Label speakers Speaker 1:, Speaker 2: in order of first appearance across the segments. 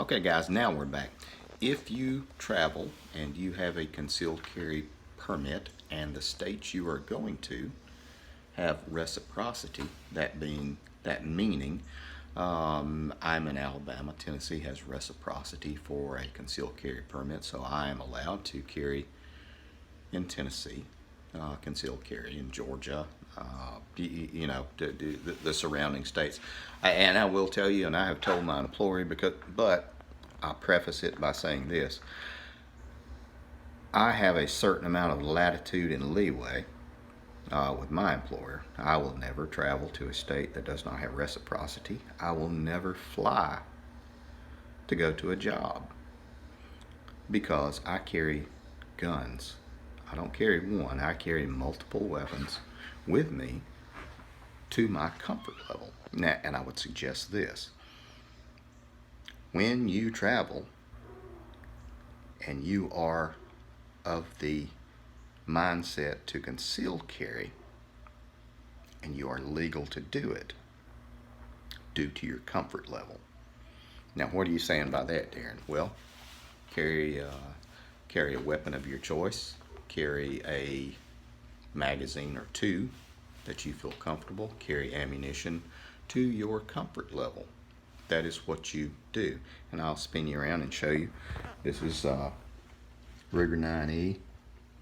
Speaker 1: Okay guys, now we're back. If you travel and you have a concealed carry permit and the states you are going to have reciprocity, that meaning I'm in Alabama, Tennessee has reciprocity for a concealed carry permit, so I am allowed to carry in Tennessee, concealed carry in Georgia, the surrounding states. And I will tell you, and I have told my employer, but I'll preface it by saying this. I have a certain amount of latitude and leeway with my employer. I will never travel to a state that does not have reciprocity. I will never fly to go to a job because I carry guns. I don't carry one, I carry multiple weapons with me to my comfort level. Now, and I would suggest this. When you travel and you are of the mindset to conceal carry and you are legal to do it due to your comfort level. Now, what are you saying by that, Darren? Well, carry a weapon of your choice, carry a magazine or two that you feel comfortable, carry ammunition to your comfort level. That is what you do. And I'll spin you around and show you. This is Ruger 9E.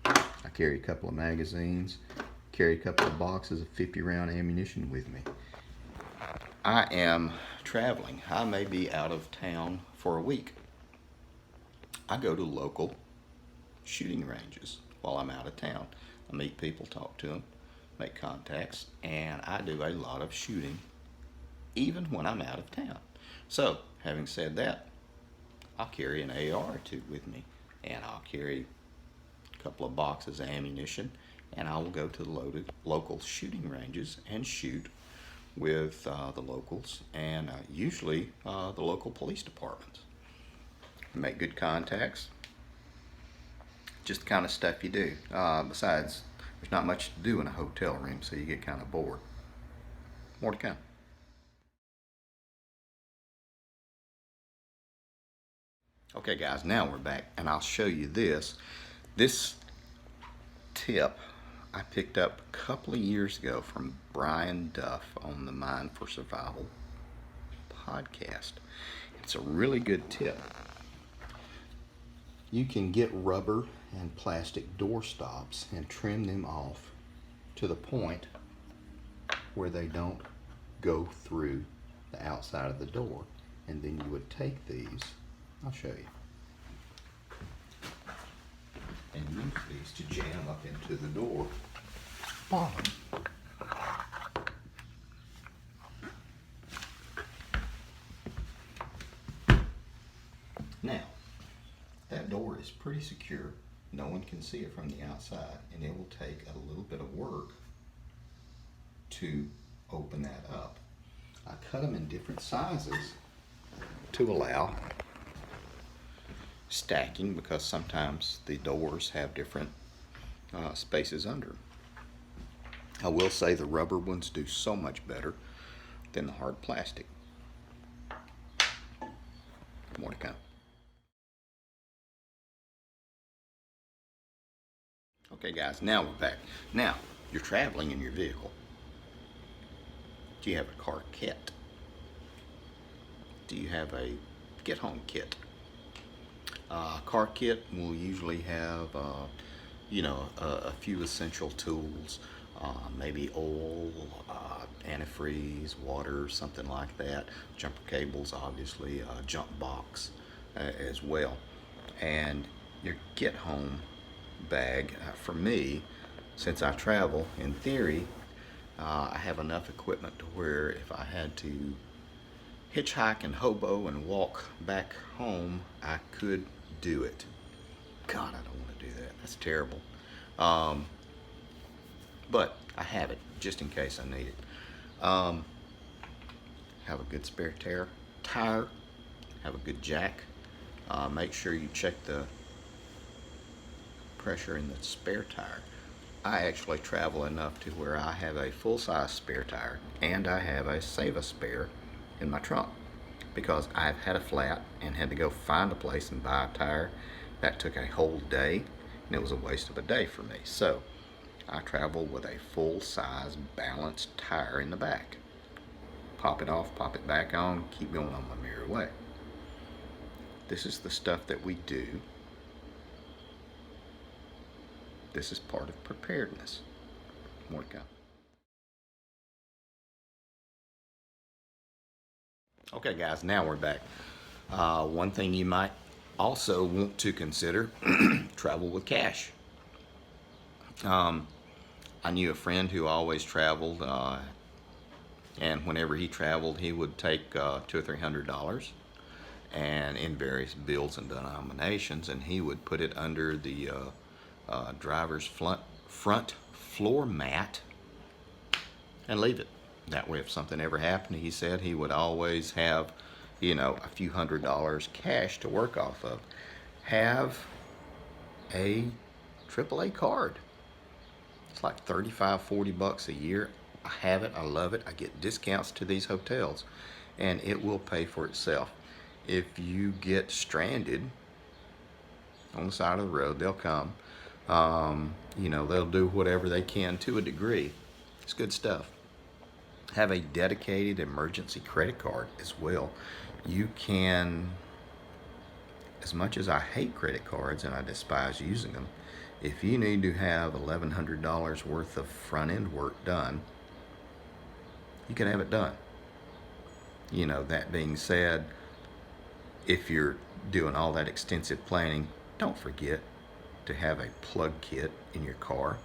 Speaker 1: I carry a couple of magazines, carry a couple of boxes of 50-round ammunition with me. I am traveling. I may be out of town for a week. I go to local shooting ranges while I'm out of town. I meet people, talk to them, make contacts, and I do a lot of shooting even when I'm out of town. So, having said that, I'll carry an AR or two with me, and I'll carry a couple of boxes of ammunition, and I will go to the local shooting ranges and shoot with the locals and usually the local police departments. Make good contacts. Just the kind of stuff you do. Besides, there's not much to do in a hotel room, so you get kind of bored. More to come. Okay guys, now we're back and I'll show you this. This tip I picked up a couple of years ago from Brian Duff on the Mind for Survival podcast. It's a really good tip. You can get rubber and plastic door stops and trim them off to the point where they don't go through the outside of the door. And then you would take these, I'll show you, and use these to jam up into the door bottom. Now, that door is pretty secure. No one can see it from the outside, and it will take a little bit of work to open that up. I cut them in different sizes to allow stacking because sometimes the doors have different spaces under them. I will say the rubber ones do so much better than the hard plastic. More to come. Okay guys, now we're back. Now, you're traveling in your vehicle. Do you have a car kit? Do you have a get home kit? Car kit will usually have a few essential tools, maybe oil, antifreeze, water, something like that. Jumper cables, obviously, jump box as well. And your get home bag, for me, since I travel, in theory, I have enough equipment to where if I had to hitchhike and hobo and walk back home, I could do it. God, I don't want to do that. That's terrible. But I have it just in case I need it. Have a good spare tire. Have a good jack. Make sure you check the pressure in the spare tire. I actually travel enough to where I have a full-size spare tire and I have a save a spare in my trunk. because I've had a flat and had to go find a place and buy a tire. That took a whole day, and it was a waste of a day for me. So I travel with a full-size balanced tire in the back. Pop it off, pop it back on, keep going on my merry way. This is the stuff that we do. This is part of preparedness. More to come. Okay guys, now we're back. One thing you might also want to consider, travel with cash. I knew a friend who always traveled, and whenever he traveled, he would take $200 or $300 and in various bills and denominations, and he would put it under the driver's front floor mat and leave it. That way, if something ever happened, he said he would always have, you know, a few $100s cash to work off of. Have a AAA card. It's like 35, 40 bucks a year. I have it, I love it. I get discounts to these hotels, and it will pay for itself. If you get stranded on the side of the road, they'll come. You know, they'll do whatever they can to a degree. It's good stuff. Have a dedicated emergency credit card as well. You can, as much as I hate credit cards and I despise using them, if you need to have $1,100 worth of front end work done, you can have it done. You know, that being said, if you're doing all that extensive planning, don't forget to have a plug kit in your car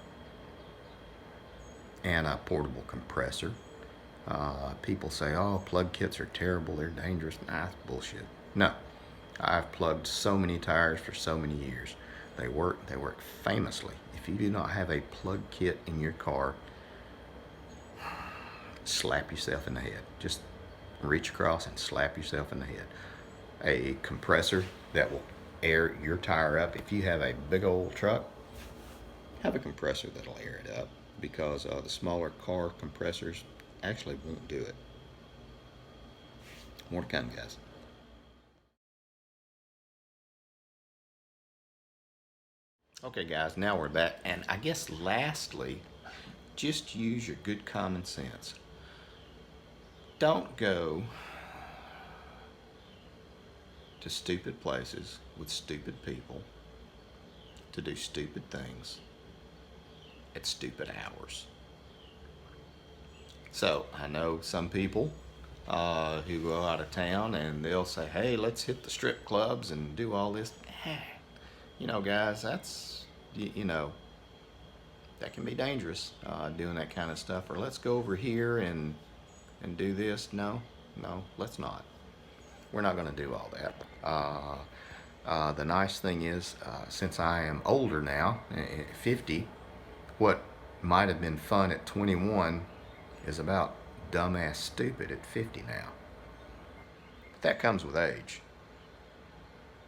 Speaker 1: and a portable compressor. People say, oh, plug kits are terrible, they're dangerous. Nah, that's bullshit. No, I've plugged so many tires for so many years. They work famously. If you do not have a plug kit in your car, slap yourself in the head. Just reach across and slap yourself in the head. A compressor that will air your tire up. If you have a big old truck, have a compressor that'll air it up, because the smaller car compressors actually won't do it. More to come, guys. Okay guys, now we're back, and I guess lastly, just use your good common sense. Don't go to stupid places with stupid people to do stupid things at stupid hours. So I know some people who go out of town and they'll say, hey, let's hit the strip clubs and do all this. You know, guys, that's, you know, that can be dangerous, doing that kind of stuff. Or let's go over here and do this. No, let's not. We're not going to do all that. The nice thing is, since I am older now, 50, what might have been fun at 21 is about dumbass stupid at 50 now. But that comes with age.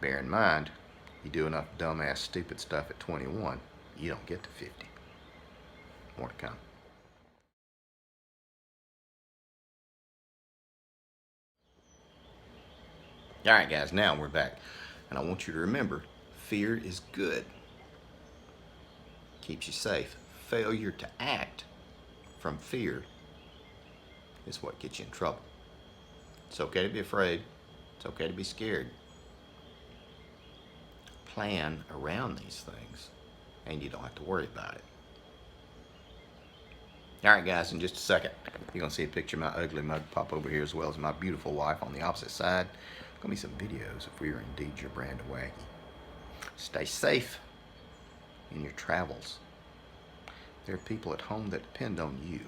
Speaker 1: Bear in mind, you do enough dumbass stupid stuff at 21, you don't get to 50. More to come. Alright guys, now we're back. And I want you to remember, fear is good. Keeps you safe. Failure to act from fear is what gets you in trouble. It's okay to be afraid. It's okay to be scared. Plan around these things, and you don't have to worry about it. Alright guys, in just a second, you're going to see a picture of my ugly mug pop over here, as well as my beautiful wife on the opposite side. Going to be some videos if we are indeed your brand of wacky. Stay safe in your travels. There are people at home that depend on you.